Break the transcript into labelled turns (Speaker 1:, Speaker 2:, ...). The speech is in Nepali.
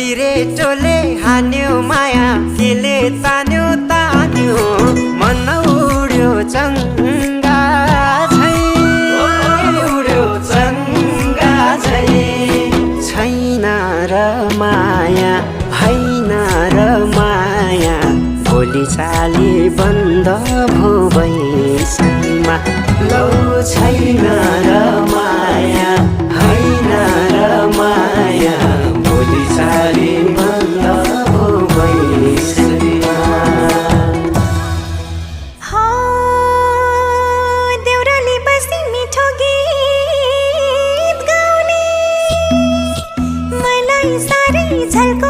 Speaker 1: सिरेटोले हान्यो माया केले तान्यो तान्यो मन उड्यो चङ्गा झै उड्यो चङ्गा झै छैन र माया होइन र माया भोलि चाली बन्द भो बैसैमा लौ छैन र माया होइन र माया भोलि चाली बन्द भो बैसैमा
Speaker 2: देउराली बस्ती मिठो गीत गाउने मलाई साह्रै झल्को